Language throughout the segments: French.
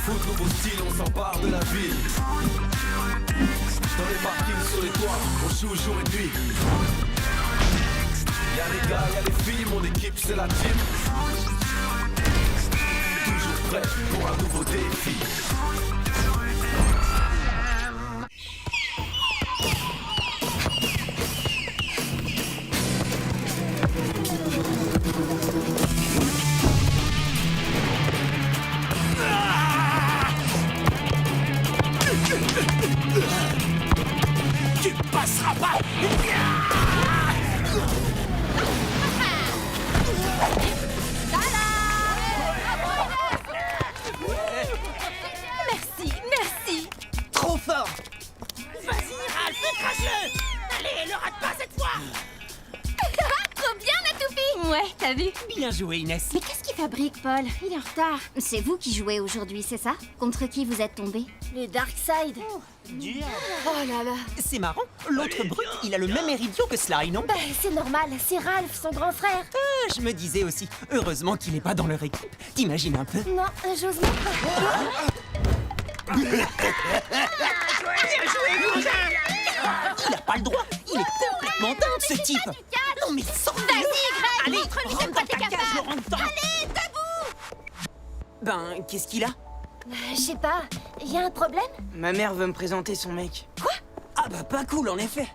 foot, nouveau style, on s'empare de la ville. Dans les parkings, sur les toits, on joue jour et nuit. Y'a les gars, y'a les filles, mon équipe c'est la team. Toujours prêt pour un nouveau défi. Tu passeras pas. Merci, merci. Trop fort. Vas-y, Ralph, crache-le. Allez, le rate pas cette fois. Trop bien, la toupie. Ouais, t'as vu? Bien joué, Inès. Mais qu'est-ce qu'il fabrique, Paul? Il est en retard. C'est vous qui jouez aujourd'hui, c'est ça? Contre qui vous êtes tombé? Le Darkseid. Oh là là. C'est marrant, l'autre brut, il a le même air idiot que Sly, non? Bah, c'est normal, c'est Ralph, son grand frère. Ah, je me disais aussi, heureusement qu'il n'est pas dans leur équipe. T'imagines un peu? Non, j'ose même pas. Il n'a pas le droit, il est complètement dingue, ce type. Non mais sortez-le. Vas-y, Greg, Allez, montre-lui de rentre quoi dans t'es ta cage, capable. Laurent. Allez, debout. Ben, qu'est-ce qu'il a? Je sais pas, y a un problème? Ma mère veut me présenter son mec. Ah bah pas cool, en effet.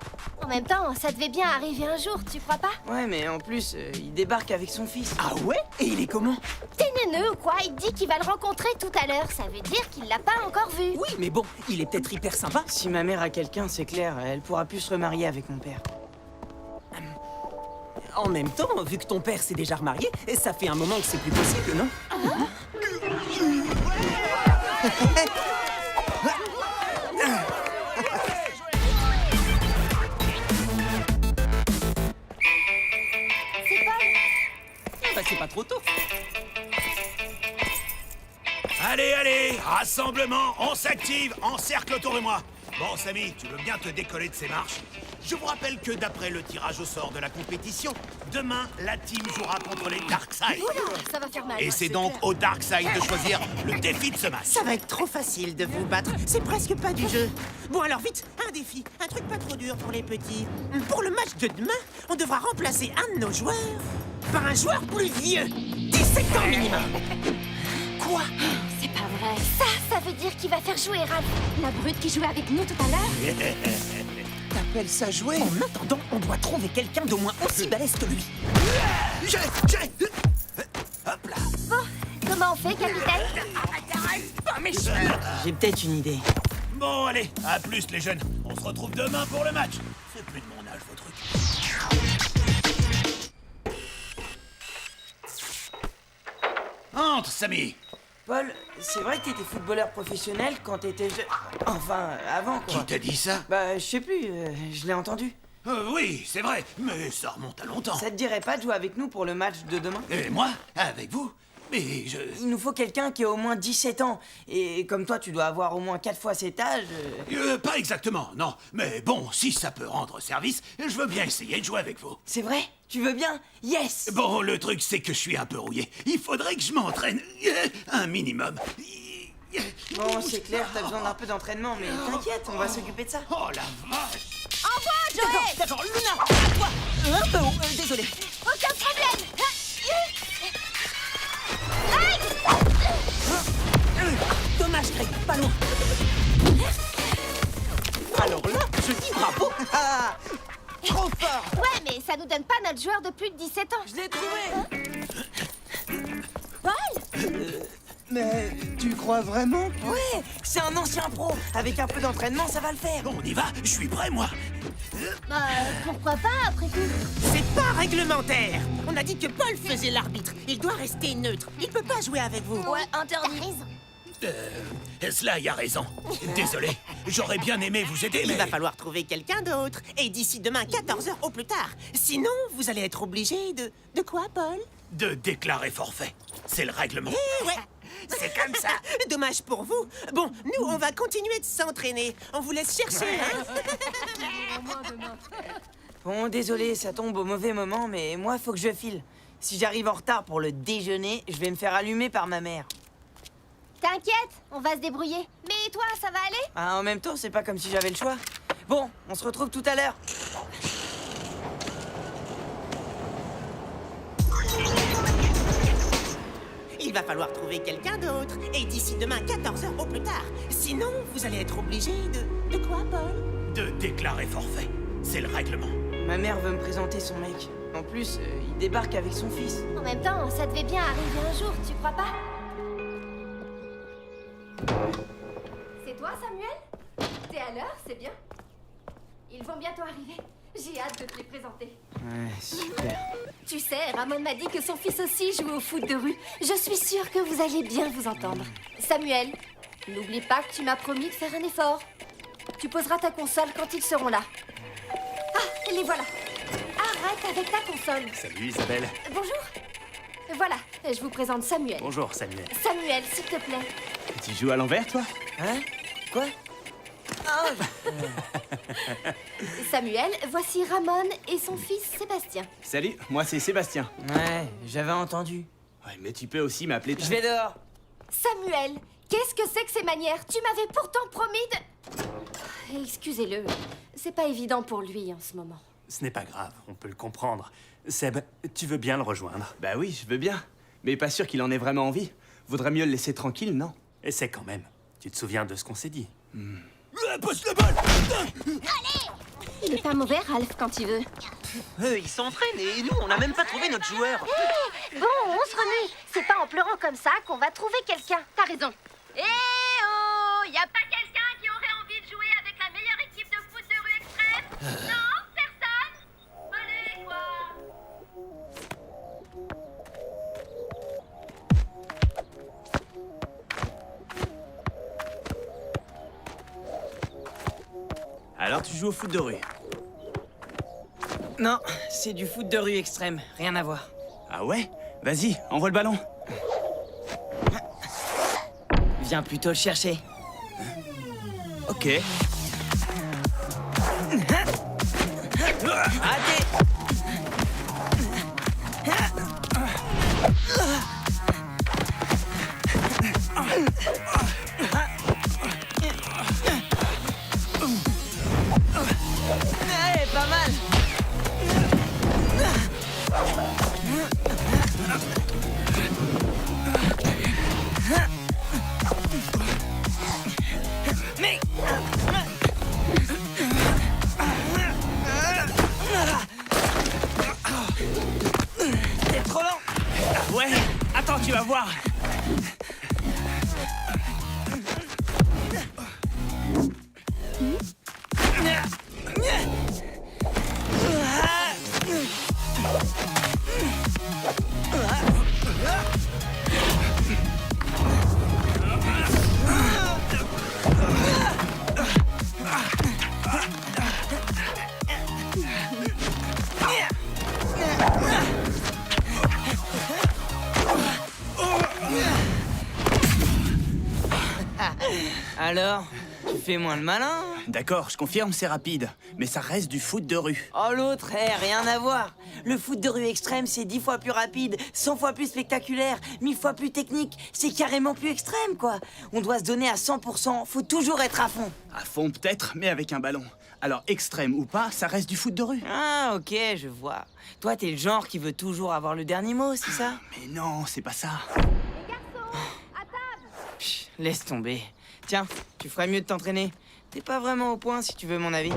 En même temps, ça devait bien arriver un jour, tu crois pas? Ouais, mais en plus, il débarque avec son fils. Ah ouais? Et il est comment? T'es neuneux ou quoi? Il dit qu'il va le rencontrer tout à l'heure, ça veut dire qu'il l'a pas encore vu. Oui, mais bon, il est peut-être hyper sympa. Si ma mère a quelqu'un, c'est clair, elle pourra plus se remarier avec mon père. En même temps, vu que ton père s'est déjà remarié, ça fait un moment que c'est plus possible, non? C'est Paul. Bah c'est pas trop tôt. Allez, allez, rassemblement, on s'active, encercle autour de moi. Bon, Samy, tu veux bien te décoller de ces marches? Je vous rappelle que d'après le tirage au sort de la compétition, demain, la team jouera contre les Darkseid. Ça va faire mal. Et c'est donc au Darkseid de choisir le défi de ce match. Ça va être trop facile de vous battre, c'est presque pas du jeu. Bon alors vite, un défi, un truc pas trop dur pour les petits. Pour le match de demain, on devra remplacer un de nos joueurs par un joueur plus vieux, 17 ans minimum. Quoi? C'est pas vrai. Ça veut dire qu'il va faire jouer Ralph. La brute qui jouait avec nous tout à l'heure. T'appelles ça jouer? En attendant, on doit trouver quelqu'un d'au moins aussi balèze que lui. Hop là. Bon, comment on fait, capitaine? J'ai peut-être une idée. Bon, allez, à plus les jeunes. On se retrouve demain pour le match. C'est plus de mon âge, vos trucs. Entre, Samy. Paul, c'est vrai que t'étais footballeur professionnel quand t'étais jeune. Enfin, avant quoi. Qui t'a dit ça? Bah, je sais plus, je l'ai entendu. Oui, c'est vrai, mais ça remonte à longtemps. Ça te dirait pas de jouer avec nous pour le match de demain? Et moi? Avec vous? Mais je... Il nous faut quelqu'un qui a au moins 17 ans. Et comme toi, tu dois avoir au moins 4 fois cet âge. Pas exactement, non. Mais bon, si ça peut rendre service, je veux bien essayer de jouer avec vous. C'est vrai? Tu veux bien? Yes! Bon, le truc, c'est que je suis un peu rouillé. Il faudrait que je m'entraîne un minimum. Bon, c'est clair, t'as besoin d'un peu d'entraînement, mais t'inquiète, on va s'occuper de ça. Oh la vache! Envoie, Joey! D'accord, Luna, à toi. Désolé. Aucun problème! Dommage, Greg, pas loin. Alors là, je dis bravo. Ah, trop fort. Ouais, mais ça nous donne pas notre joueur de plus de 17 ans. Je l'ai trouvé! Paul! Mais tu crois vraiment? Ouais, c'est un ancien pro. Avec un peu d'entraînement, ça va le faire. Bon, on y va, je suis prêt, moi. Bah, pourquoi pas, après tout? C'est pas réglementaire. On a dit que Paul faisait l'arbitre. Il doit rester neutre. Il peut pas jouer avec vous. Ouais, interdit. Sly a raison. Désolé, j'aurais bien aimé vous aider, mais... Il va falloir trouver quelqu'un d'autre. Et d'ici demain, 14h au plus tard. Sinon, vous allez être obligé de... De quoi, Paul? De déclarer forfait. C'est le règlement. Eh ouais, c'est comme ça. Dommage pour vous. Bon, nous, on va continuer de s'entraîner. On vous laisse chercher, hein? Bon, désolé, ça tombe au mauvais moment, mais moi, faut que je file. Si j'arrive en retard pour le déjeuner, je vais me faire allumer par ma mère. T'inquiète, on va se débrouiller. Mais toi, ça va aller? Ah, en même temps, c'est pas comme si j'avais le choix. Bon, on se retrouve tout à l'heure. Il va falloir trouver quelqu'un d'autre. Et d'ici demain, 14h au plus tard. Sinon, vous allez être obligé de quoi, Paul? De déclarer forfait. C'est le règlement. Ma mère veut me présenter son mec. En plus, il débarque avec son fils. En même temps, ça devait bien arriver un jour, tu crois pas? C'est toi, Samuel? T'es à l'heure, c'est bien. Ils vont bientôt arriver. J'ai hâte de te les présenter. Ouais, super. Tu sais, Ramon m'a dit que son fils aussi joue au foot de rue. Je suis sûre que vous allez bien vous entendre. Samuel, n'oublie pas que tu m'as promis de faire un effort. Tu poseras ta console quand ils seront là. Ah, les voilà. Arrête avec ta console. Salut Isabelle. Bonjour. Voilà, je vous présente Samuel. Bonjour Samuel. Samuel, s'il te plaît. Tu joues à l'envers toi? Hein? Quoi? Samuel, voici Ramon et son fils Sébastien. Salut, moi c'est Sébastien. Ouais, j'avais entendu. Ouais, mais tu peux aussi m'appeler... Je vais dehors. Samuel, qu'est-ce que c'est que ces manières? Tu m'avais pourtant promis de... Excusez-le, c'est pas évident pour lui en ce moment. Ce n'est pas grave, on peut le comprendre. Seb, tu veux bien le rejoindre? Bah oui, je veux bien. Mais pas sûr qu'il en ait vraiment envie. Vaudrait mieux le laisser tranquille, non? Essaie quand même. Tu te souviens de ce qu'on s'est dit? Pousse le bol! Il est pas mauvais, Ralph, quand il veut. Eux, ils s'entraînent et nous, on n'a même pas trouvé notre joueur. Bon, on se remue. C'est pas en pleurant comme ça qu'on va trouver quelqu'un. T'as raison. Eh oh! Y a pas quelqu'un qui aurait envie de jouer avec la meilleure équipe de foot de rue extrême? Non? Personne? Allez, quoi! Alors tu joues au foot de rue? Non, c'est du foot de rue extrême. Rien à voir. Ah ouais? Vas-y, envoie le ballon. Viens plutôt le chercher. Ok. Raté! Ouais, pas mal! Mais... T'es trop lent! Ouais, attends, tu vas voir. Alors, tu fais moins le malin? D'accord, je confirme, c'est rapide. Mais ça reste du foot de rue. Oh l'autre, rien à voir. Le foot de rue extrême, c'est 10 fois plus rapide, 100 fois plus spectaculaire, 1000 fois plus technique. C'est carrément plus extrême, quoi. On doit se donner à 100%, faut toujours être à fond. À fond peut-être, mais avec un ballon. Alors extrême ou pas, ça reste du foot de rue. Ah, ok, je vois. Toi, t'es le genre qui veut toujours avoir le dernier mot, c'est ça? Mais non, c'est pas ça. Les garçons, à table! Pff, laisse tomber. Tiens, tu ferais mieux de t'entraîner. T'es pas vraiment au point, si tu veux mon avis.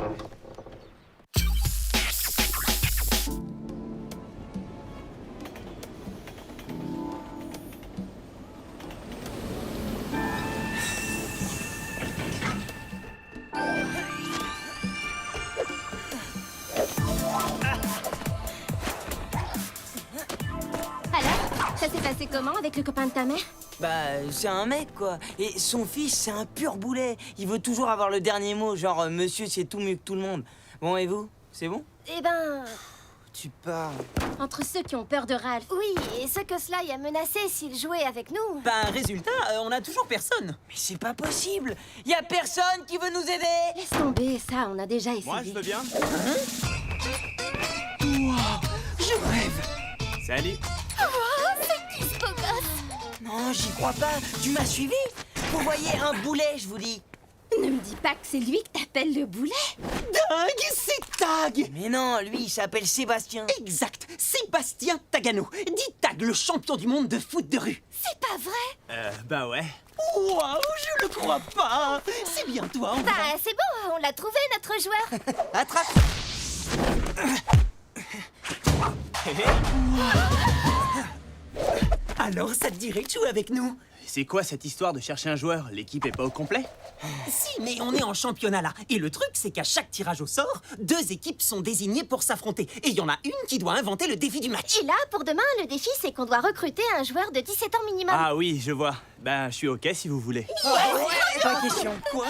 Alors, ça s'est passé comment avec le copain de ta mère? Bah, c'est un mec, quoi. Et son fils, c'est un pur boulet. Il veut toujours avoir le dernier mot, genre monsieur, c'est tout mieux que tout le monde. Bon, et vous? C'est bon? Eh ben, Tu parles. entre ceux qui ont peur de Ralph, oui, et ceux que cela y a menacé s'il jouait avec nous. Ben, résultat, on a toujours personne. Mais c'est pas possible. Y a personne qui veut nous aider. Laisse tomber, ça, on a déjà essayé. Moi, je veux bien. Je rêve. Salut. Oh, c'est qui ce beau gosse? Non, j'y crois pas. Tu m'as suivi? Vous voyez un boulet, je vous dis. Ne me dis pas que c'est lui que t'appelles le boulet. Dingue, c'est Tag! Mais non, lui, il s'appelle Sébastien. Exact, Sébastien Tagano. Dit Tag, le champion du monde de foot de rue. C'est pas vrai. Bah ouais. Waouh, je le crois pas. C'est bien toi, on Bah, c'est bon, on l'a trouvé, notre joueur. attrape. Alors, ça te dirait de jouer avec nous? C'est quoi cette histoire de chercher un joueur? L'équipe est pas au complet? Si, mais on est en championnat là. Et le truc, c'est qu'à chaque tirage au sort, 2 équipes sont désignées pour s'affronter. Et il y en a une qui doit inventer le défi du match. Et là, pour demain, le défi, c'est qu'on doit recruter un joueur de 17 ans minimum. Ah oui, je vois. Ben, je suis ok si vous voulez. Pas question. Quoi?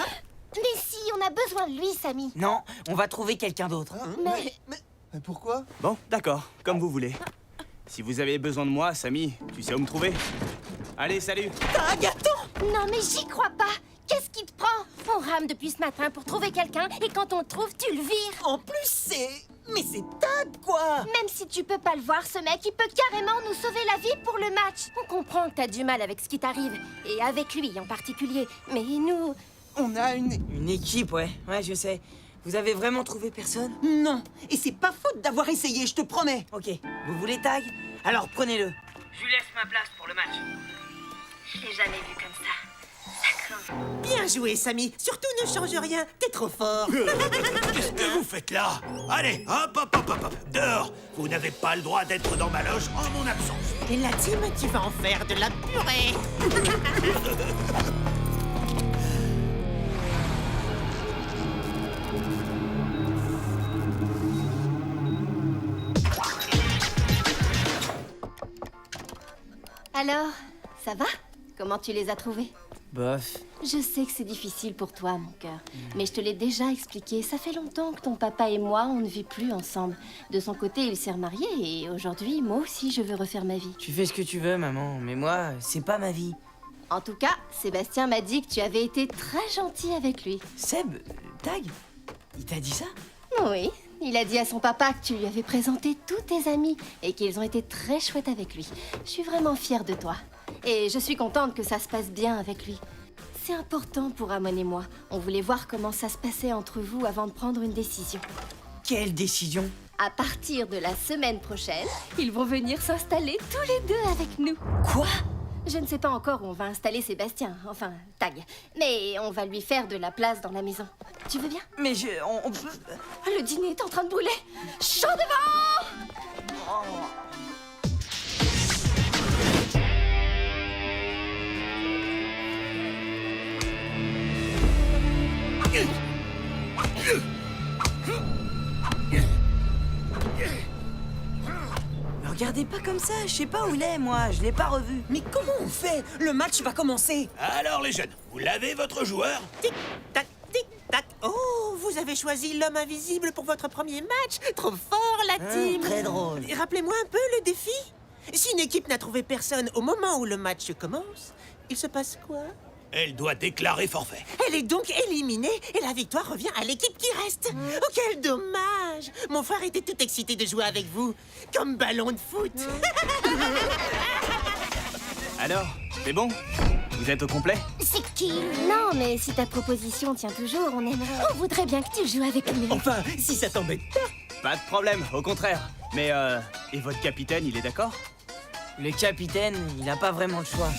Mais si, on a besoin de lui, Samy. Non, on va trouver quelqu'un d'autre. Mais Pourquoi? Bon, d'accord, comme vous voulez. Si vous avez besoin de moi, Samy, tu sais où me trouver. Allez, salut! Tag, attends! non, mais j'y crois pas. Qu'est-ce qui te prend? On rame depuis ce matin pour trouver quelqu'un et quand on le trouve, tu le vires. En plus, c'est... Mais c'est Tag, quoi! Même si tu peux pas le voir, ce mec, il peut carrément nous sauver la vie pour le match. On comprend que t'as du mal avec ce qui t'arrive, et avec lui en particulier. Mais nous... On a Une équipe, ouais. Ouais, je sais. Vous avez vraiment trouvé personne? Non, et c'est pas faute d'avoir essayé, je te promets. Ok. Vous voulez Tag? Alors prenez-le. Je lui laisse ma place pour le match. Je l'ai jamais vu comme ça. Ça craint. Bien joué, Samy. Surtout ne change rien. T'es trop fort. Qu'est-ce que vous faites là? Allez, hop, hop, hop, hop, hop. Dehors. Vous n'avez pas le droit d'être dans ma loge en mon absence. Et la team, tu vas en faire de la purée. Alors, ça va? Comment tu les as trouvés? Bof. Je sais que c'est difficile pour toi, mon cœur. Mais je te l'ai déjà expliqué. Ça fait longtemps que ton papa et moi, on ne vit plus ensemble. De son côté, il s'est remarié et aujourd'hui, moi aussi, je veux refaire ma vie. Tu fais ce que tu veux, maman. Mais moi, c'est pas ma vie. En tout cas, Sébastien m'a dit que tu avais été très gentil avec lui. Seb, Tag, il t'a dit ça? Oui, il a dit à son papa que tu lui avais présenté tous tes amis et qu'ils ont été très chouettes avec lui. Je suis vraiment fière de toi. Et je suis contente que ça se passe bien avec lui. C'est important pour Amon et moi. On voulait voir comment ça se passait entre vous avant de prendre une décision. Quelle décision? À partir de la semaine prochaine, ils vont venir s'installer tous les deux avec nous. Quoi? Je ne sais pas encore où on va installer Sébastien, enfin, Tag. Mais on va lui faire de la place dans la maison. Tu veux bien? Mais on peut... Ah, le dîner est en train de brûler. Chaud devant! Me regardez pas comme ça, je sais pas où il est, moi. Je l'ai pas revu. Mais comment on fait? Le match va commencer. Alors, les jeunes, vous l'avez, votre joueur? Tic, tac, tic, tac. Oh, vous avez choisi l'homme invisible pour votre premier match. Trop fort, la team. Très drôle. Et rappelez-moi un peu le défi. Si une équipe n'a trouvé personne au moment où le match commence, il se passe quoi? Elle doit déclarer forfait. Elle est donc éliminée et la victoire revient à l'équipe qui reste. Oh, quel dommage! Mon frère était tout excité de jouer avec vous, comme ballon de foot. Alors, c'est bon? Vous êtes au complet? C'est qui? Non, mais si ta proposition tient toujours, on aimerait... On voudrait bien que tu joues avec lui. Enfin, si ça t'embête pas. Pas de problème, au contraire. Mais et votre capitaine, il est d'accord? Le capitaine, il a pas vraiment le choix.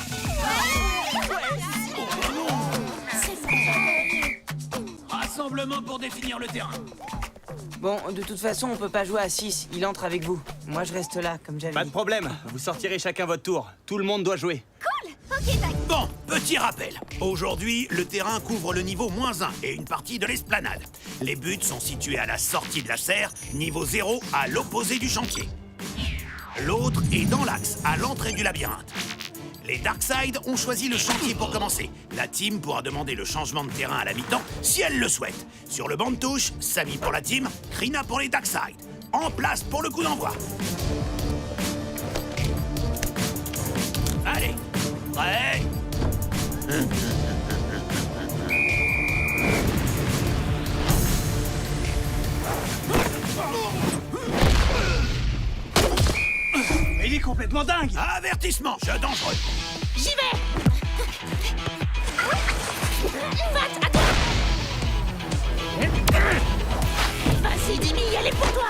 Rassemblement pour définir le terrain. Bon, de toute façon, on peut pas jouer à 6. Il entre avec vous. Moi, je reste là, comme j'avais Pas dit. de problème, vous sortirez chacun votre tour. Tout le monde doit jouer. Ok, Tag. Bon, petit rappel. Aujourd'hui, le terrain couvre le niveau -1 et une partie de l'esplanade. Les buts sont situés à la sortie de la serre, niveau 0 à l'opposé du chantier. L'autre est dans l'axe, à l'entrée du labyrinthe. Les Darkside ont choisi le chantier pour commencer. La team pourra demander le changement de terrain à la mi-temps si elle le souhaite. Sur le banc de touche, Samy pour la team, Krina pour les Darkside. En place pour le coup d'envoi. Allez, prêt? Il est complètement dingue! Avertissement, jeu dangereux. J'y vais. Fat, à toi. Vas-y, Dimi, elle est pour toi.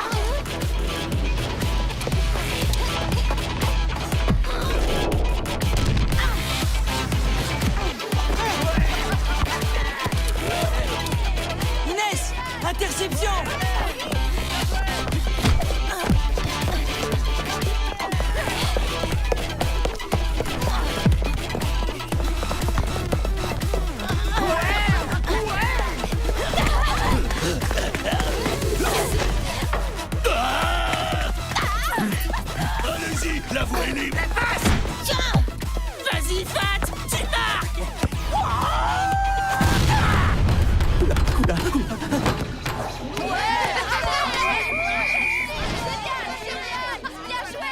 Inès, interception. Allez-y, la voie est libre. Tiens. Vas-y, Fat, tu marques. Bien joué.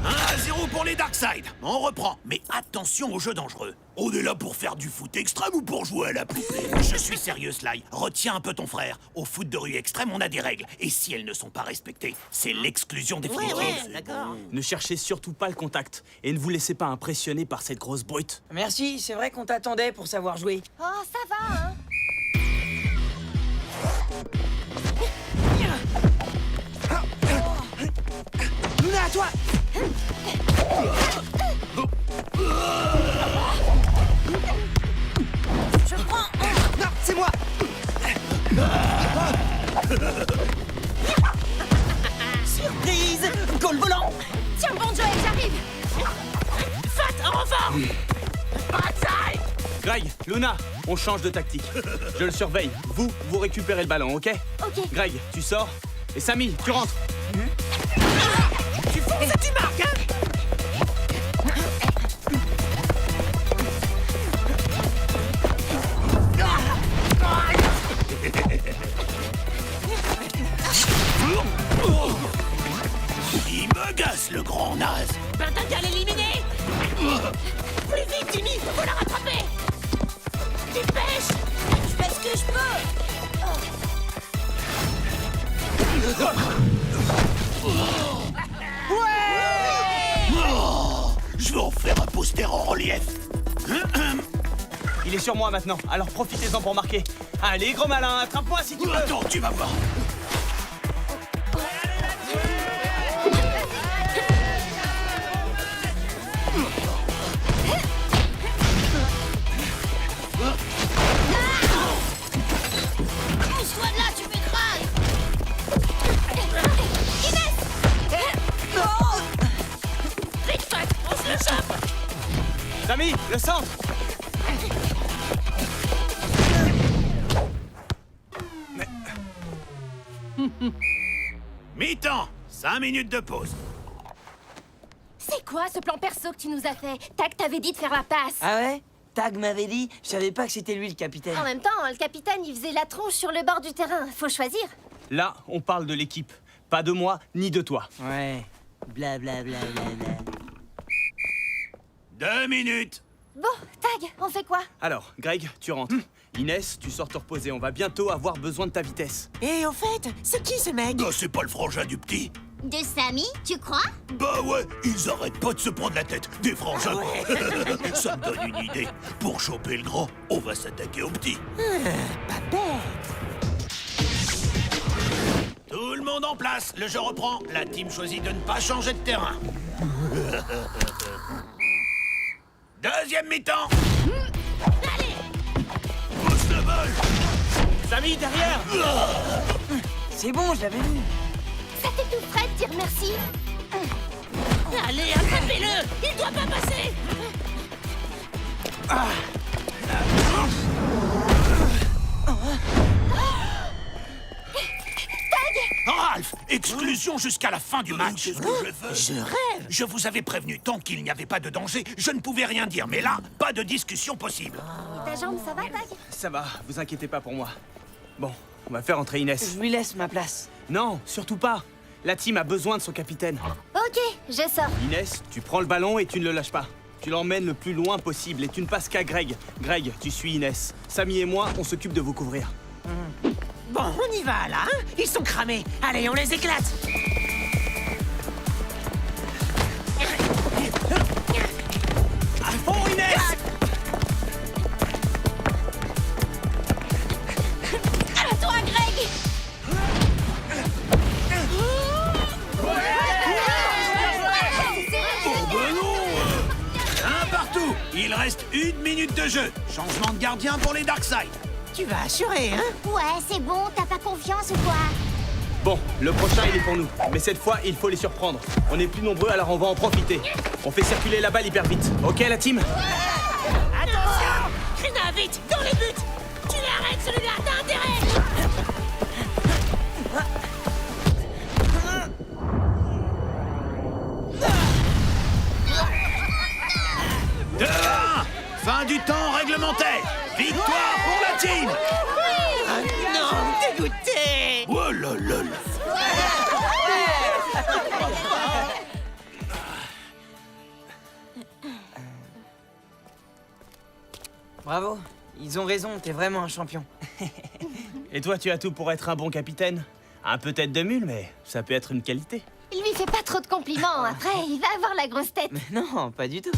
1-0 pour les Darkside. On reprend. Mais attention aux jeux dangereux. On est là pour faire du foot extrême ou pour jouer à la poupée? Je suis sérieux, Sly. Retiens un peu ton frère. Au foot de rue extrême, on a des règles. Et si elles ne sont pas respectées, c'est l'exclusion définitive. Ouais, d'accord. Ne cherchez surtout pas le contact. Et ne vous laissez pas impressionner par cette grosse brute. Merci, c'est vrai qu'on t'attendait pour savoir jouer. Oh, ça va, hein. Luna, à toi. Je prends. Non, c'est moi. Surprise! Goal volant! Tiens bon, Joël, j'arrive. Fat, en renfort. Greg, Luna, on change de tactique. Je le surveille. Vous récupérez le ballon, ok? Ok. Greg, tu sors. Et Samy, tu rentres. Tu fonces et tu marques, hein. Il me gasse, le grand naze. Ben t'as qu'à l'éliminer. Plus vite, Timmy, faut la rattraper. Dépêche. Je fais ce que je peux. Je vais en faire un poster en relief. Il est sur moi maintenant, alors profitez-en pour marquer. Allez, gros malin, attrape-moi si tu veux. Attends, tu vas voir. Pousse-toi de là, tu m'écrases. Inès. Vite, Fat, on se le chope. Samy, le centre. Mi-temps, 5 minutes de pause. C'est quoi ce plan perso que tu nous as fait? Tac, t'avais dit de faire la passe. Ah ouais? Tag m'avait dit, je savais pas que c'était lui le capitaine. En même temps, le capitaine, il faisait la tronche sur le bord du terrain. Faut choisir. Là, on parle de l'équipe. Pas de moi, ni de toi. Ouais. Bla bla bla bla bla. 2 minutes. Bon, Tag, on fait quoi? Alors, Greg, tu rentres. Inès, tu sors te reposer. On va bientôt avoir besoin de ta vitesse. Et au fait, c'est qui ce mec? Ah, c'est pas le frangin du petit? De Samy, tu crois? Bah ouais, ils arrêtent pas de se prendre la tête, des frangins. Ça me donne une idée. Pour choper le grand, on va s'attaquer au petit. Pas bête. Tout le monde en place, le jeu reprend. La team choisit de ne pas changer de terrain. Deuxième mi-temps. Allez. Pousse le bol. Samy, derrière. C'est bon, je l'avais vu. Ça t'étouffe prêt de dire merci? Allez, attrapez-le. Il doit pas passer. Ralph, exclusion jusqu'à la fin du match. Qu'est-ce que je fais? Je rêve. Je vous avais prévenu, tant qu'il n'y avait pas de danger, je ne pouvais rien dire. Mais là, pas de discussion possible. Ta jambe, ça va, Tag? Ça va, vous inquiétez pas pour moi. Bon, on va faire entrer Inès. Je lui laisse ma place. Non, surtout pas. La team a besoin de son capitaine. Ok, je sors. Inès, tu prends le ballon et tu ne le lâches pas. Tu l'emmènes le plus loin possible et tu ne passes qu'à Greg. Greg, tu suis Inès. Samy et moi, on s'occupe de vous couvrir. Bon, on y va, là, hein? Ils sont cramés. Allez, on les éclate. reste 1 minute de jeu. Changement de gardien pour les Darkseid. Tu vas assurer, hein? Ouais, c'est bon, t'as pas confiance ou quoi? Bon, le prochain il est pour nous. Mais cette fois, il faut les surprendre. On est plus nombreux, alors on va en profiter. On fait circuler la balle hyper vite. Ok la team? Attention! Krina, vite! Dans les buts! Tu l'arrêtes, celui-là! T'as intérêt! 2-1. Fin du temps réglementaire. Victoire pour la team. Ah non, dégoûté! Oh là là là. Bravo, ils ont raison, t'es vraiment un champion. Et toi, tu as tout pour être un bon capitaine? Un peu tête de mule, mais ça peut être une qualité. Il lui fait pas trop de compliments, après il va avoir la grosse tête. Mais non, pas du tout.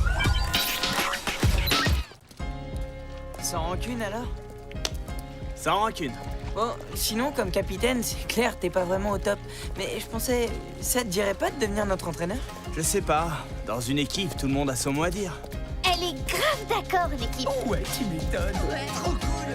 Sans rancune alors? Sans rancune. Bon, sinon, comme capitaine, c'est clair, t'es pas vraiment au top. Mais je pensais, ça te dirait pas de devenir notre entraîneur? Je sais pas. Dans une équipe, tout le monde a son mot à dire. Elle est grave d'accord, l'équipe. Ouais, tu m'étonnes. Ouais. Trop cool.